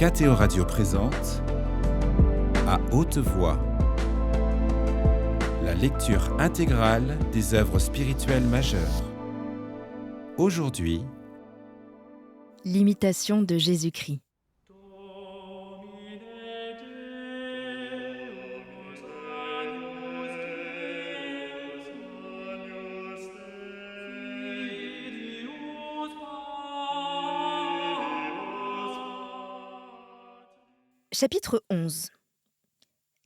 KTO Radio présente À haute voix, la lecture intégrale des œuvres spirituelles majeures. Aujourd'hui, l'imitation de Jésus-Christ. Chapitre 11.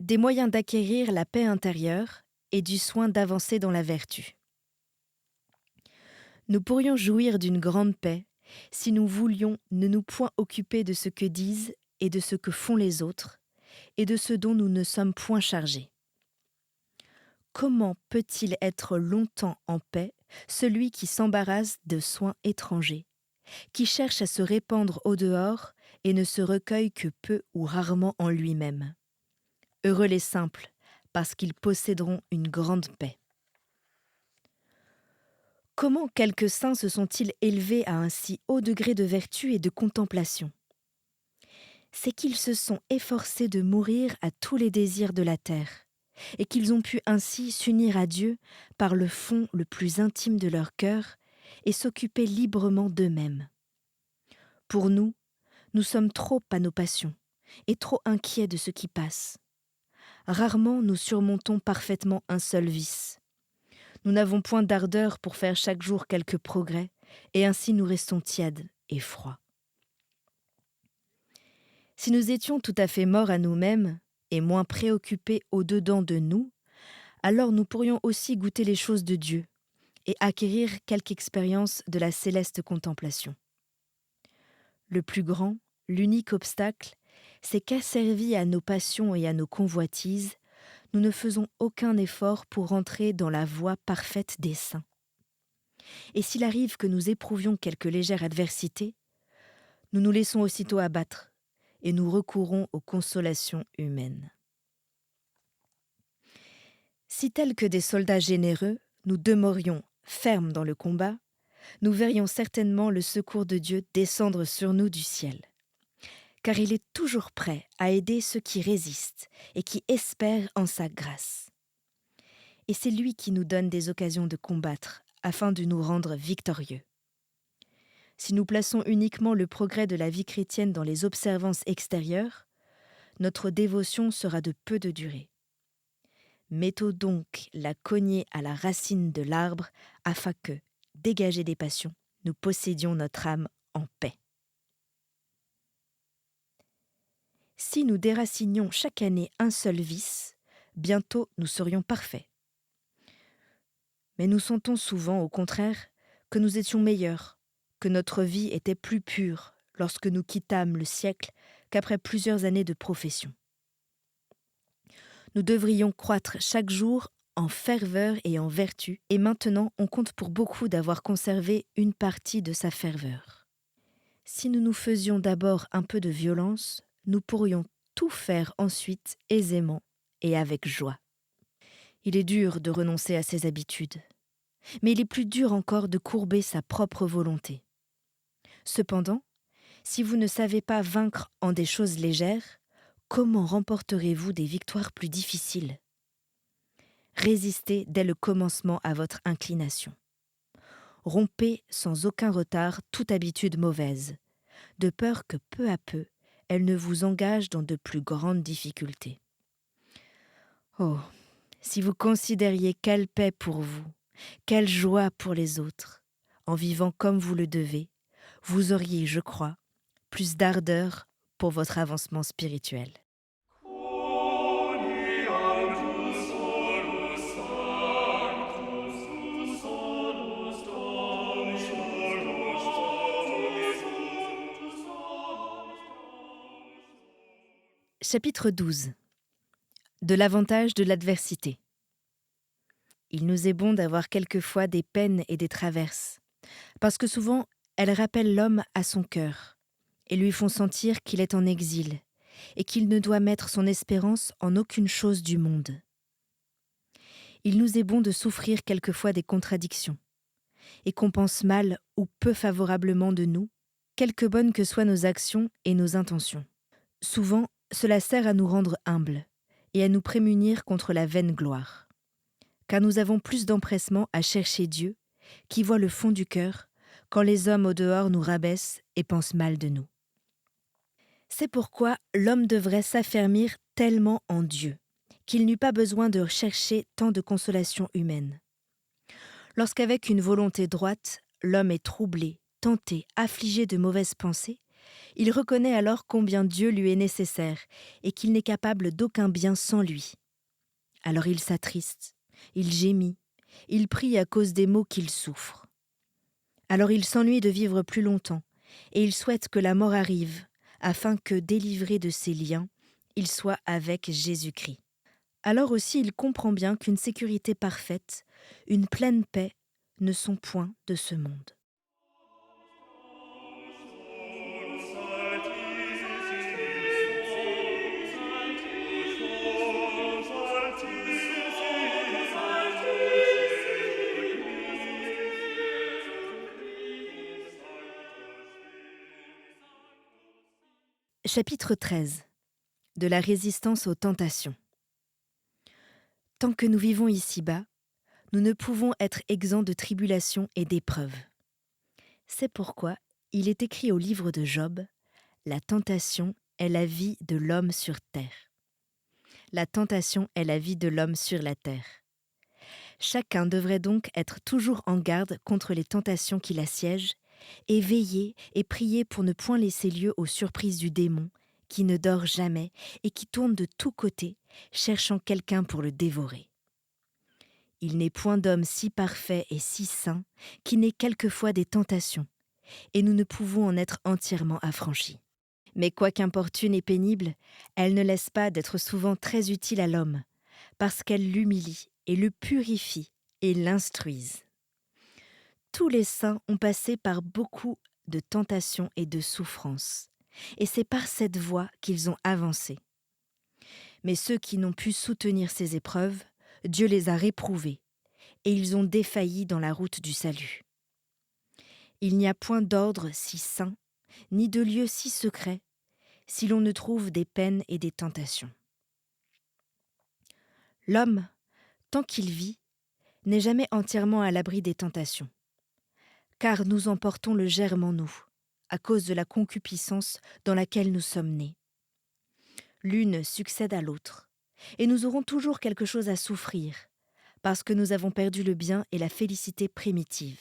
Des moyens d'acquérir la paix intérieure et du soin d'avancer dans la vertu. Nous pourrions jouir d'une grande paix si nous voulions ne nous point occuper de ce que disent et de ce que font les autres, et de ce dont nous ne sommes point chargés. Comment peut-il être longtemps en paix celui qui s'embarrasse de soins étrangers, qui cherche à se répandre au dehors et ne se recueille que peu ou rarement en lui-même? Heureux les simples, parce qu'ils posséderont une grande paix. Comment quelques saints se sont-ils élevés à un si haut degré de vertu et de contemplation? C'est qu'ils se sont efforcés de mourir à tous les désirs de la terre, et qu'ils ont pu ainsi s'unir à Dieu par le fond le plus intime de leur cœur et s'occuper librement d'eux-mêmes. Pour nous, nous sommes trop à nos passions et trop inquiets de ce qui passe. Rarement nous surmontons parfaitement un seul vice. Nous n'avons point d'ardeur pour faire chaque jour quelques progrès, et ainsi nous restons tièdes et froids. Si nous étions tout à fait morts à nous-mêmes et moins préoccupés au-dedans de nous, alors nous pourrions aussi goûter les choses de Dieu et acquérir quelque expérience de la céleste contemplation. Le plus grand, l'unique obstacle, c'est qu'asservis à nos passions et à nos convoitises, nous ne faisons aucun effort pour entrer dans la voie parfaite des saints. Et s'il arrive que nous éprouvions quelque légère adversité, nous nous laissons aussitôt abattre et nous recourons aux consolations humaines. Si tels que des soldats généreux, nous demeurions fermes dans le combat, nous verrions certainement le secours de Dieu descendre sur nous du ciel. Car il est toujours prêt à aider ceux qui résistent et qui espèrent en sa grâce. Et c'est lui qui nous donne des occasions de combattre afin de nous rendre victorieux. Si nous plaçons uniquement le progrès de la vie chrétienne dans les observances extérieures, notre dévotion sera de peu de durée. Mettons donc la cognée à la racine de l'arbre afin que, dégagés des passions, nous possédions notre âme en paix. Si nous déracinions chaque année un seul vice, bientôt nous serions parfaits. Mais nous sentons souvent, au contraire, que nous étions meilleurs, que notre vie était plus pure lorsque nous quittâmes le siècle qu'après plusieurs années de profession. Nous devrions croître chaque jour en ferveur et en vertu, et maintenant on compte pour beaucoup d'avoir conservé une partie de sa ferveur. Si nous nous faisions d'abord un peu de violence, nous pourrions tout faire ensuite aisément et avec joie. Il est dur de renoncer à ses habitudes, mais il est plus dur encore de courber sa propre volonté. Cependant, si vous ne savez pas vaincre en des choses légères, comment remporterez-vous des victoires plus difficiles? Résistez dès le commencement à votre inclination. Rompez sans aucun retard toute habitude mauvaise, de peur que peu à peu, elle ne vous engage dans de plus grandes difficultés. Oh, si vous considériez quelle paix pour vous, quelle joie pour les autres, en vivant comme vous le devez, vous auriez, je crois, plus d'ardeur pour votre avancement spirituel. Chapitre 12. De l'avantage de l'adversité. Il nous est bon d'avoir quelquefois des peines et des traverses, parce que souvent elles rappellent l'homme à son cœur et lui font sentir qu'il est en exil et qu'il ne doit mettre son espérance en aucune chose du monde. Il nous est bon de souffrir quelquefois des contradictions et qu'on pense mal ou peu favorablement de nous, quelque bonnes que soient nos actions et nos intentions. Souvent, cela sert à nous rendre humbles et à nous prémunir contre la vaine gloire. Car nous avons plus d'empressement à chercher Dieu, qui voit le fond du cœur, quand les hommes au dehors nous rabaissent et pensent mal de nous. C'est pourquoi l'homme devrait s'affermir tellement en Dieu, qu'il n'eût pas besoin de chercher tant de consolations humaines. Lorsqu'avec une volonté droite, l'homme est troublé, tenté, affligé de mauvaises pensées, il reconnaît alors combien Dieu lui est nécessaire et qu'il n'est capable d'aucun bien sans lui. Alors il s'attriste, il gémit, il prie à cause des maux qu'il souffre. Alors il s'ennuie de vivre plus longtemps et il souhaite que la mort arrive afin que, délivré de ses liens, il soit avec Jésus-Christ. Alors aussi il comprend bien qu'une sécurité parfaite, une pleine paix ne sont point de ce monde. Chapitre 13. De la résistance aux tentations. Tant que nous vivons ici-bas, nous ne pouvons être exempts de tribulations et d'épreuves. C'est pourquoi il est écrit au livre de Job, « La tentation est la vie de l'homme sur terre. » La tentation est la vie de l'homme sur la terre. Chacun devrait donc être toujours en garde contre les tentations qui l'assiègent, et veiller et prier pour ne point laisser lieu aux surprises du démon, qui ne dort jamais et qui tourne de tous côtés, cherchant quelqu'un pour le dévorer. Il n'est point d'homme si parfait et si saint qui n'ait quelquefois des tentations, et nous ne pouvons en être entièrement affranchis. Mais quoiqu'importune et pénible, elle ne laisse pas d'être souvent très utile à l'homme, parce qu'elle l'humilie et le purifie et l'instruise. Tous les saints ont passé par beaucoup de tentations et de souffrances, et c'est par cette voie qu'ils ont avancé. Mais ceux qui n'ont pu soutenir ces épreuves, Dieu les a réprouvés, et ils ont défailli dans la route du salut. Il n'y a point d'ordre si saint, ni de lieu si secret, si l'on ne trouve des peines et des tentations. L'homme, tant qu'il vit, n'est jamais entièrement à l'abri des tentations, car nous en portons le germe en nous, à cause de la concupiscence dans laquelle nous sommes nés. L'une succède à l'autre, et nous aurons toujours quelque chose à souffrir, parce que nous avons perdu le bien et la félicité primitive.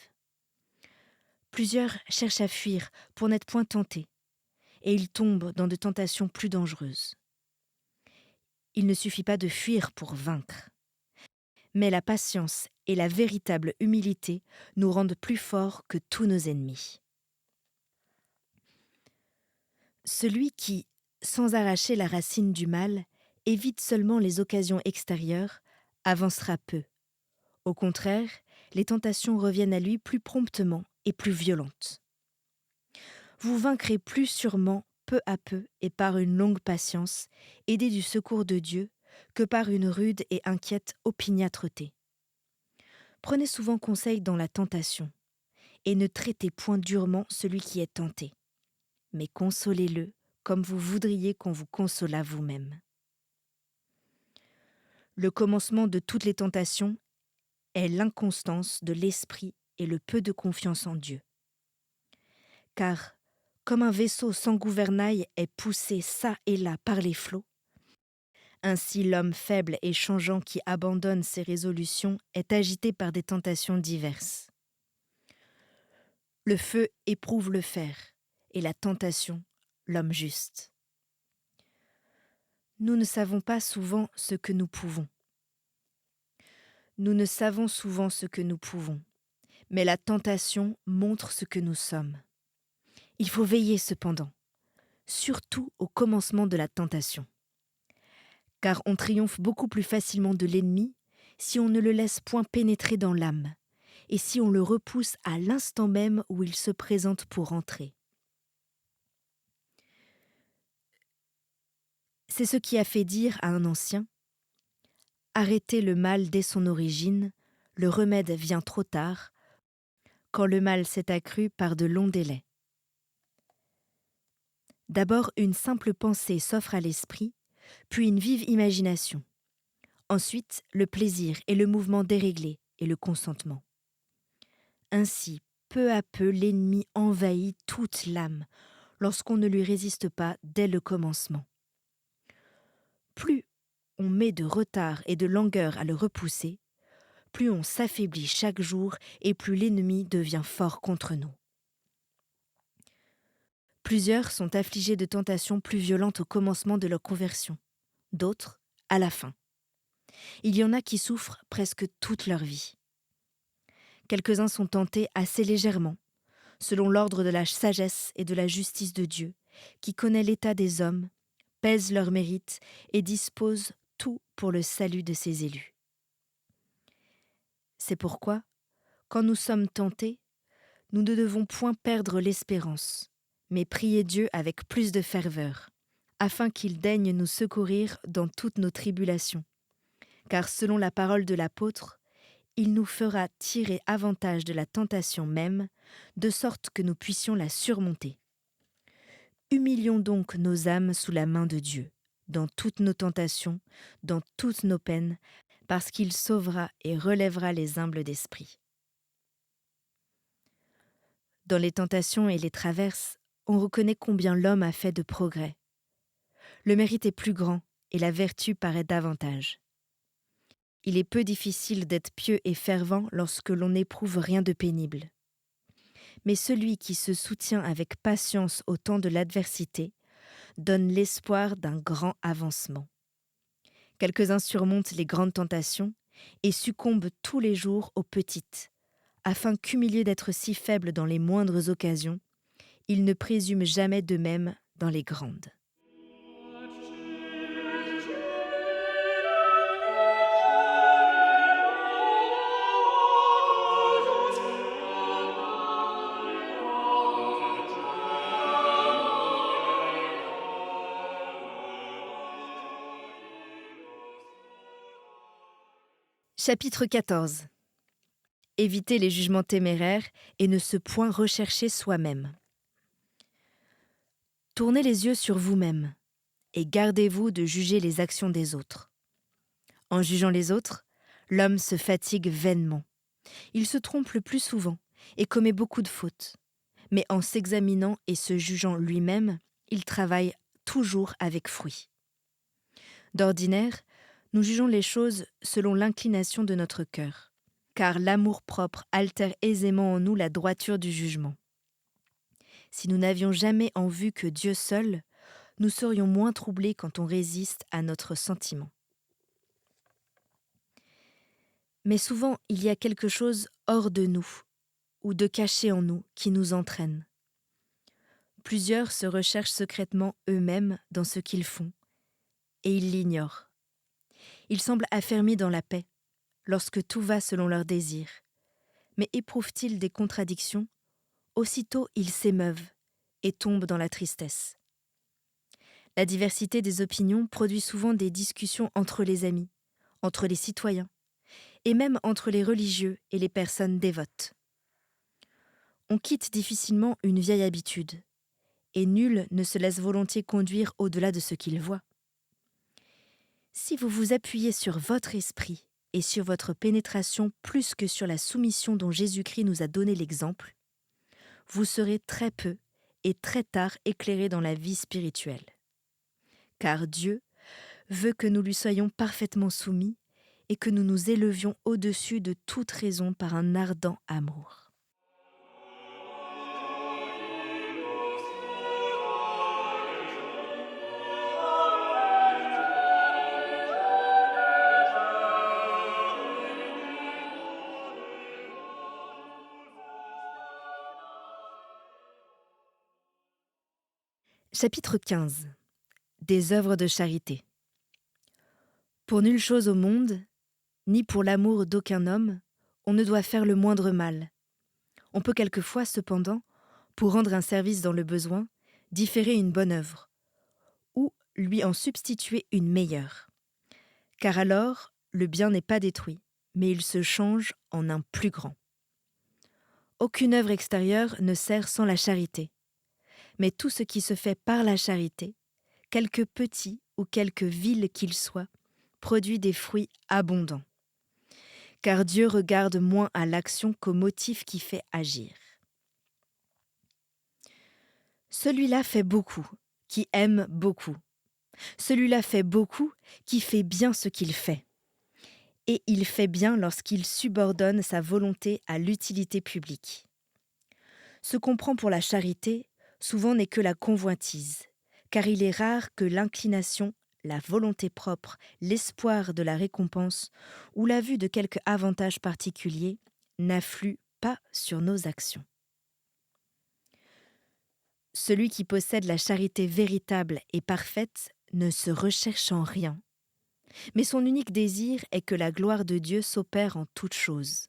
Plusieurs cherchent à fuir pour n'être point tentés, et ils tombent dans de tentations plus dangereuses. Il ne suffit pas de fuir pour vaincre, mais la patience et la véritable humilité nous rendent plus forts que tous nos ennemis. Celui qui, sans arracher la racine du mal, évite seulement les occasions extérieures, avancera peu. Au contraire, les tentations reviennent à lui plus promptement et plus violentes. Vous vaincrez plus sûrement peu à peu et par une longue patience, aidé du secours de Dieu, que par une rude et inquiète opiniâtreté. Prenez souvent conseil dans la tentation, et ne traitez point durement celui qui est tenté, mais consolez-le comme vous voudriez qu'on vous consolât vous-même. Le commencement de toutes les tentations est l'inconstance de l'esprit et le peu de confiance en Dieu. Car, comme un vaisseau sans gouvernail est poussé çà et là par les flots, ainsi l'homme faible et changeant qui abandonne ses résolutions est agité par des tentations diverses. Le feu éprouve le fer, et la tentation, l'homme juste. Nous ne savons pas souvent ce que nous pouvons. Nous ne savons souvent ce que nous pouvons, mais la tentation montre ce que nous sommes. Il faut veiller cependant, surtout au commencement de la tentation. Car on triomphe beaucoup plus facilement de l'ennemi si on ne le laisse point pénétrer dans l'âme, et si on le repousse à l'instant même où il se présente pour entrer. C'est ce qui a fait dire à un ancien « Arrêtez le mal dès son origine, le remède vient trop tard, quand le mal s'est accru par de longs délais. » D'abord, une simple pensée s'offre à l'esprit, puis une vive imagination. Ensuite, le plaisir et le mouvement déréglé et le consentement. Ainsi, peu à peu, l'ennemi envahit toute l'âme lorsqu'on ne lui résiste pas dès le commencement. Plus on met de retard et de langueur à le repousser, plus on s'affaiblit chaque jour et plus l'ennemi devient fort contre nous. Plusieurs sont affligés de tentations plus violentes au commencement de leur conversion, d'autres à la fin. Il y en a qui souffrent presque toute leur vie. Quelques-uns sont tentés assez légèrement, selon l'ordre de la sagesse et de la justice de Dieu, qui connaît l'état des hommes, pèse leurs mérites et dispose tout pour le salut de ses élus. C'est pourquoi, quand nous sommes tentés, nous ne devons point perdre l'espérance, mais prier Dieu avec plus de ferveur, afin qu'il daigne nous secourir dans toutes nos tribulations. Car selon la parole de l'apôtre, il nous fera tirer avantage de la tentation même, de sorte que nous puissions la surmonter. Humilions donc nos âmes sous la main de Dieu, dans toutes nos tentations, dans toutes nos peines, parce qu'il sauvera et relèvera les humbles d'esprit. Dans les tentations et les traverses, on reconnaît combien l'homme a fait de progrès. Le mérite est plus grand et la vertu paraît davantage. Il est peu difficile d'être pieux et fervent lorsque l'on n'éprouve rien de pénible. Mais celui qui se soutient avec patience au temps de l'adversité donne l'espoir d'un grand avancement. Quelques-uns surmontent les grandes tentations et succombent tous les jours aux petites, afin qu'humiliés d'être si faibles dans les moindres occasions, ils ne présument jamais d'eux-mêmes dans les grandes. Chapitre 14. Évitez les jugements téméraires et ne se point rechercher soi-même. Tournez les yeux sur vous-même et gardez-vous de juger les actions des autres. En jugeant les autres, l'homme se fatigue vainement. Il se trompe le plus souvent et commet beaucoup de fautes. Mais en s'examinant et se jugeant lui-même, il travaille toujours avec fruit. D'ordinaire, nous jugeons les choses selon l'inclination de notre cœur, car l'amour-propre altère aisément en nous la droiture du jugement. Si nous n'avions jamais en vue que Dieu seul, nous serions moins troublés quand on résiste à notre sentiment. Mais souvent, il y a quelque chose hors de nous, ou de caché en nous, qui nous entraîne. Plusieurs se recherchent secrètement eux-mêmes dans ce qu'ils font, et ils l'ignorent. Ils semblent affermis dans la paix, lorsque tout va selon leurs désirs. Mais éprouvent-ils des contradictions? Aussitôt ils s'émeuvent et tombent dans la tristesse. La diversité des opinions produit souvent des discussions entre les amis, entre les citoyens, et même entre les religieux et les personnes dévotes. On quitte difficilement une vieille habitude, et nul ne se laisse volontiers conduire au-delà de ce qu'il voit. Si vous vous appuyez sur votre esprit et sur votre pénétration plus que sur la soumission dont Jésus-Christ nous a donné l'exemple, vous serez très peu et très tard éclairés dans la vie spirituelle. Car Dieu veut que nous lui soyons parfaitement soumis et que nous nous élevions au-dessus de toute raison par un ardent amour. Chapitre 15. Des œuvres de charité. Pour nulle chose au monde, ni pour l'amour d'aucun homme, on ne doit faire le moindre mal. On peut quelquefois, cependant, pour rendre un service dans le besoin, différer une bonne œuvre, ou lui en substituer une meilleure. Car alors, le bien n'est pas détruit, mais il se change en un plus grand. Aucune œuvre extérieure ne sert sans la charité. Mais tout ce qui se fait par la charité, quelque petit ou quelque vil qu'il soit, produit des fruits abondants. Car Dieu regarde moins à l'action qu'au motif qui fait agir. Celui-là fait beaucoup, qui aime beaucoup. Celui-là fait beaucoup, qui fait bien ce qu'il fait. Et il fait bien lorsqu'il subordonne sa volonté à l'utilité publique. Ce qu'on prend pour la charité, souvent n'est que la convoitise, car il est rare que l'inclination, la volonté propre, l'espoir de la récompense ou la vue de quelque avantage particulier n'affluent pas sur nos actions. Celui qui possède la charité véritable et parfaite ne se recherche en rien, mais son unique désir est que la gloire de Dieu s'opère en toutes choses.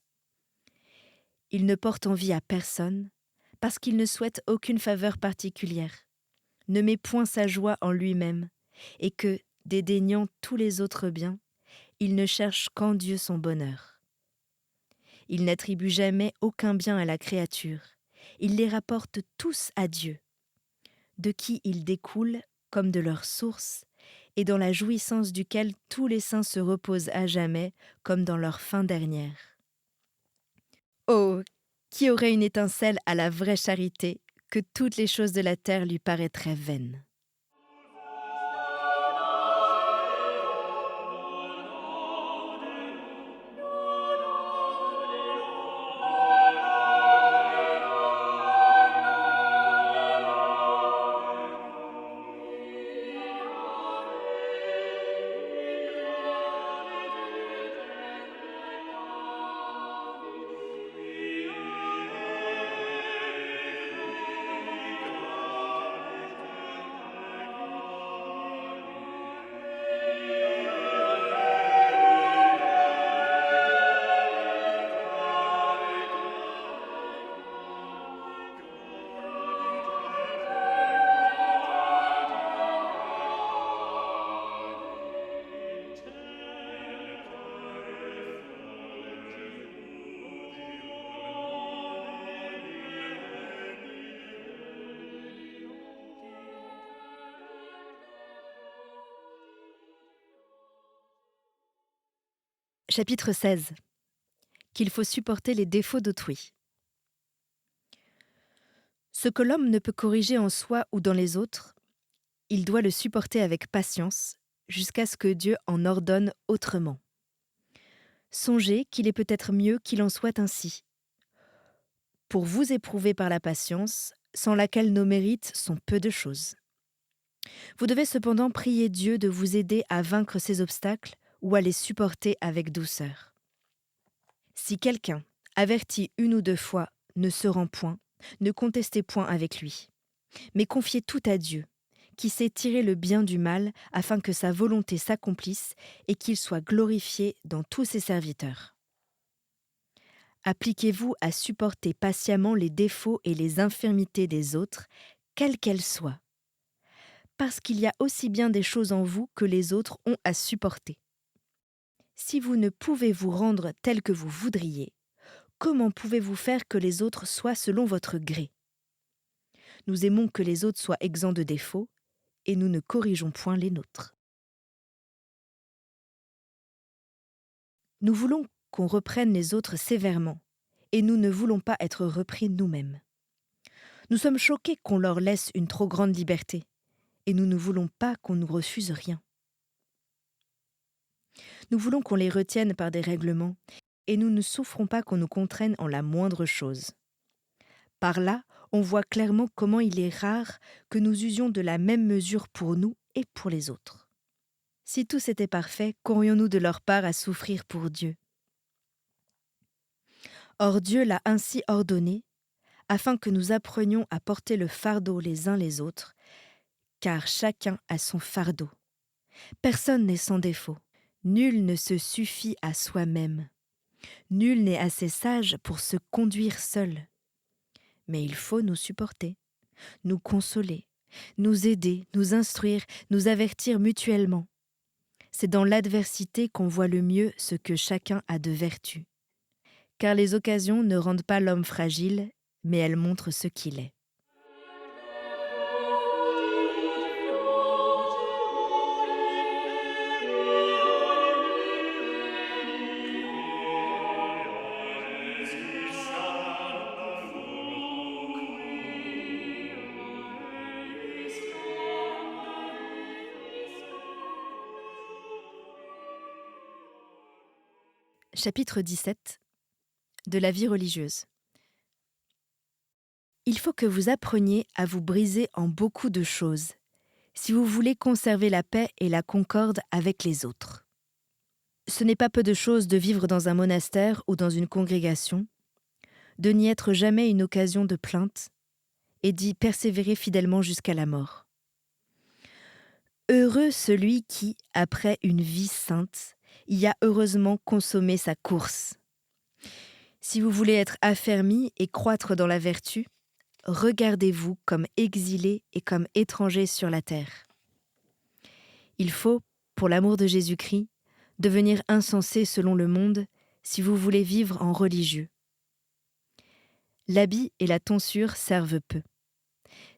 Il ne porte envie à personne, parce qu'il ne souhaite aucune faveur particulière, ne met point sa joie en lui-même, et que, dédaignant tous les autres biens, il ne cherche qu'en Dieu son bonheur. Il n'attribue jamais aucun bien à la créature, il les rapporte tous à Dieu, de qui ils découlent comme de leur source, et dans la jouissance duquel tous les saints se reposent à jamais comme dans leur fin dernière. Oh, qui aurait une étincelle à la vraie charité, que toutes les choses de la terre lui paraîtraient vaines. Chapitre 16. Qu'il faut supporter les défauts d'autrui. Ce que l'homme ne peut corriger en soi ou dans les autres, il doit le supporter avec patience, jusqu'à ce que Dieu en ordonne autrement. Songez qu'il est peut-être mieux qu'il en soit ainsi. Pour vous éprouver par la patience, sans laquelle nos mérites sont peu de choses. Vous devez cependant prier Dieu de vous aider à vaincre ces obstacles ou à les supporter avec douceur. Si quelqu'un, averti une ou deux fois, ne se rend point, ne contestez point avec lui, mais confiez tout à Dieu, qui sait tirer le bien du mal afin que sa volonté s'accomplisse et qu'il soit glorifié dans tous ses serviteurs. Appliquez-vous à supporter patiemment les défauts et les infirmités des autres, quelles qu'elles soient, parce qu'il y a aussi bien des choses en vous que les autres ont à supporter. Si vous ne pouvez vous rendre tel que vous voudriez, comment pouvez-vous faire que les autres soient selon votre gré ? Nous aimons que les autres soient exempts de défauts, et nous ne corrigeons point les nôtres. Nous voulons qu'on reprenne les autres sévèrement, et nous ne voulons pas être repris nous-mêmes. Nous sommes choqués qu'on leur laisse une trop grande liberté, et nous ne voulons pas qu'on nous refuse rien. Nous voulons qu'on les retienne par des règlements, et nous ne souffrons pas qu'on nous contraigne en la moindre chose. Par là, on voit clairement comment il est rare que nous usions de la même mesure pour nous et pour les autres. Si tous étaient parfaits, qu'aurions-nous de leur part à souffrir pour Dieu ? Or Dieu l'a ainsi ordonné, afin que nous apprenions à porter le fardeau les uns les autres, car chacun a son fardeau. Personne n'est sans défaut. Nul ne se suffit à soi-même. Nul n'est assez sage pour se conduire seul. Mais il faut nous supporter, nous consoler, nous aider, nous instruire, nous avertir mutuellement. C'est dans l'adversité qu'on voit le mieux ce que chacun a de vertu. Car les occasions ne rendent pas l'homme fragile, mais elles montrent ce qu'il est. Chapitre 17 de la vie religieuse. Il faut que vous appreniez à vous briser en beaucoup de choses, si vous voulez conserver la paix et la concorde avec les autres. Ce n'est pas peu de chose de vivre dans un monastère ou dans une congrégation, de n'y être jamais une occasion de plainte, et d'y persévérer fidèlement jusqu'à la mort. Heureux celui qui, après une vie sainte, y a heureusement consommé sa course. Si vous voulez être affermis et croître dans la vertu, regardez-vous comme exilés et comme étrangers sur la terre. Il faut, pour l'amour de Jésus-Christ, devenir insensé selon le monde si vous voulez vivre en religieux. L'habit et la tonsure servent peu.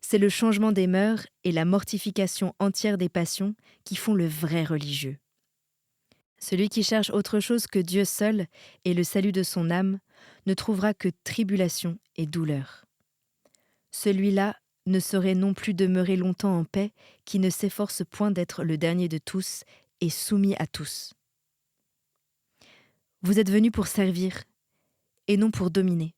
C'est le changement des mœurs et la mortification entière des passions qui font le vrai religieux. Celui qui cherche autre chose que Dieu seul et le salut de son âme ne trouvera que tribulation et douleur. Celui-là ne saurait non plus demeurer longtemps en paix qui ne s'efforce point d'être le dernier de tous et soumis à tous. Vous êtes venus pour servir et non pour dominer.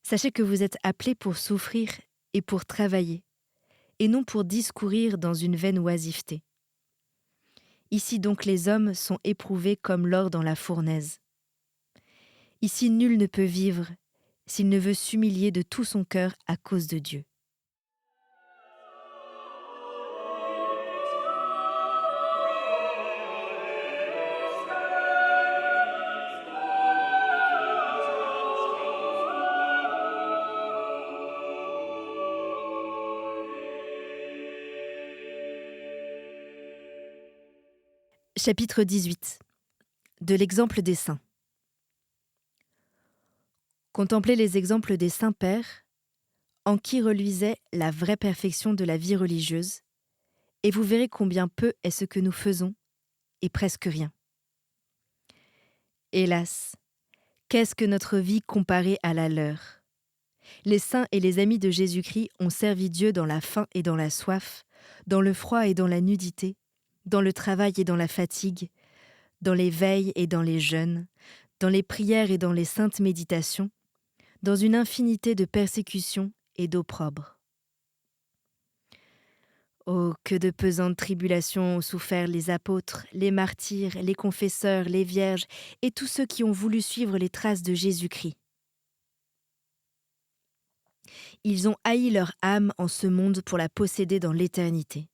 Sachez que vous êtes appelés pour souffrir et pour travailler, et non pour discourir dans une vaine oisiveté. Ici donc les hommes sont éprouvés comme l'or dans la fournaise. Ici nul ne peut vivre s'il ne veut s'humilier de tout son cœur à cause de Dieu. Chapitre 18 de l'exemple des saints. Contemplez les exemples des saints pères, en qui reluisait la vraie perfection de la vie religieuse, et vous verrez combien peu est ce que nous faisons, et presque rien. Hélas, qu'est-ce que notre vie comparée à la leur ? Les saints et les amis de Jésus-Christ ont servi Dieu dans la faim et dans la soif, dans le froid et dans la nudité, dans le travail et dans la fatigue, dans les veilles et dans les jeûnes, dans les prières et dans les saintes méditations, dans une infinité de persécutions et d'opprobres. Oh, que de pesantes tribulations ont souffert les apôtres, les martyrs, les confesseurs, les vierges et tous ceux qui ont voulu suivre les traces de Jésus-Christ. Ils ont haï leur âme en ce monde pour la posséder dans l'éternité.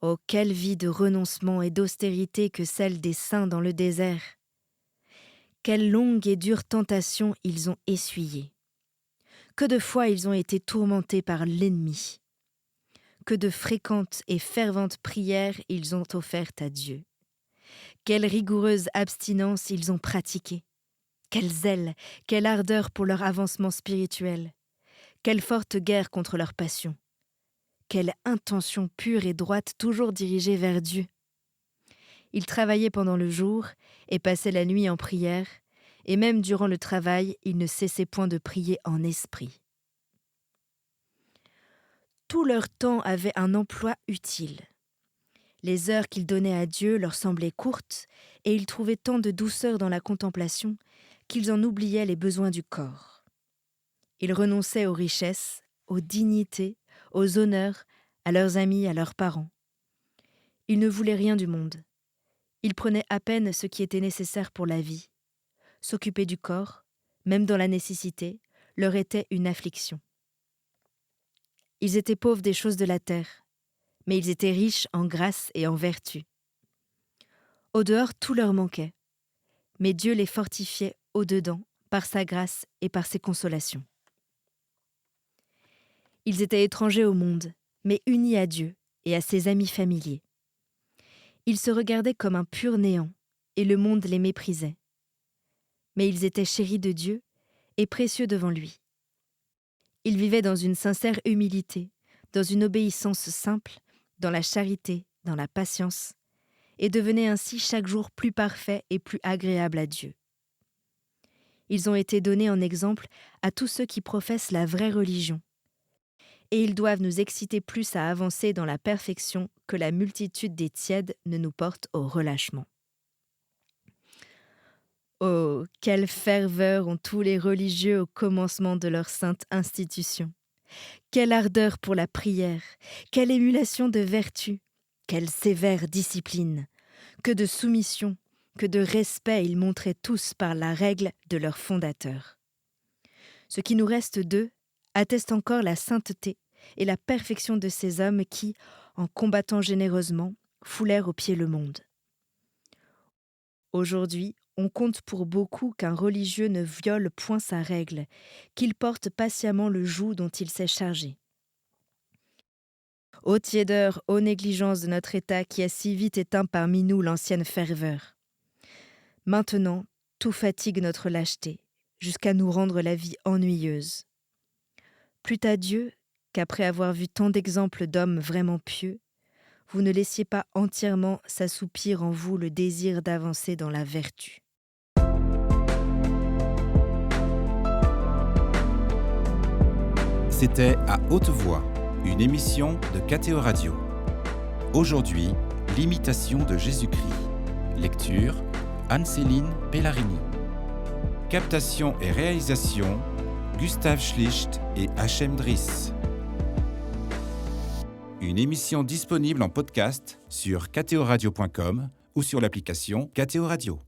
Oh, quelle vie de renoncement et d'austérité que celle des saints dans le désert! Quelle longue et dure tentation ils ont essuyée! Que de fois ils ont été tourmentés par l'ennemi! Que de fréquentes et ferventes prières ils ont offertes à Dieu! Quelle rigoureuse abstinence ils ont pratiquée! Quel zèle, quelle ardeur pour leur avancement spirituel! Quelle forte guerre contre leurs passions! Quelle intention pure et droite toujours dirigée vers Dieu! Ils travaillaient pendant le jour et passaient la nuit en prière, et même durant le travail, ils ne cessaient point de prier en esprit. Tout leur temps avait un emploi utile. Les heures qu'ils donnaient à Dieu leur semblaient courtes, et ils trouvaient tant de douceur dans la contemplation qu'ils en oubliaient les besoins du corps. Ils renonçaient aux richesses, aux dignités, aux honneurs, à leurs amis, à leurs parents. Ils ne voulaient rien du monde. Ils prenaient à peine ce qui était nécessaire pour la vie. S'occuper du corps, même dans la nécessité, leur était une affliction. Ils étaient pauvres des choses de la terre, mais ils étaient riches en grâce et en vertu. Au dehors, tout leur manquait, mais Dieu les fortifiait au-dedans par sa grâce et par ses consolations. Ils étaient étrangers au monde, mais unis à Dieu et à ses amis familiers. Ils se regardaient comme un pur néant, et le monde les méprisait. Mais ils étaient chéris de Dieu et précieux devant lui. Ils vivaient dans une sincère humilité, dans une obéissance simple, dans la charité, dans la patience, et devenaient ainsi chaque jour plus parfaits et plus agréables à Dieu. Ils ont été donnés en exemple à tous ceux qui professent la vraie religion, et ils doivent nous exciter plus à avancer dans la perfection que la multitude des tièdes ne nous porte au relâchement. Oh, quelle ferveur ont tous les religieux au commencement de leur sainte institution. Quelle ardeur pour la prière, quelle émulation de vertu, quelle sévère discipline, que de soumission, que de respect ils montraient tous par la règle de leur fondateur. Ce qui nous reste d'eux atteste encore la sainteté et la perfection de ces hommes qui, en combattant généreusement, foulèrent aux pieds le monde. Aujourd'hui, on compte pour beaucoup qu'un religieux ne viole point sa règle, qu'il porte patiemment le joug dont il s'est chargé. Ô tiédeur, ô négligence de notre État qui a si vite éteint parmi nous l'ancienne ferveur. Maintenant, tout fatigue notre lâcheté, jusqu'à nous rendre la vie ennuyeuse. Plût à Dieu qu'après avoir vu tant d'exemples d'hommes vraiment pieux, vous ne laissiez pas entièrement s'assoupir en vous le désir d'avancer dans la vertu. C'était À haute voix, une émission de KTO Radio. Aujourd'hui, l'imitation de Jésus-Christ. Lecture, Anne-Céline Pellarini. Captation et réalisation, Gustave Schlicht et Hachem Driss. Une émission disponible en podcast sur ktoradio.com ou sur l'application KTO Radio.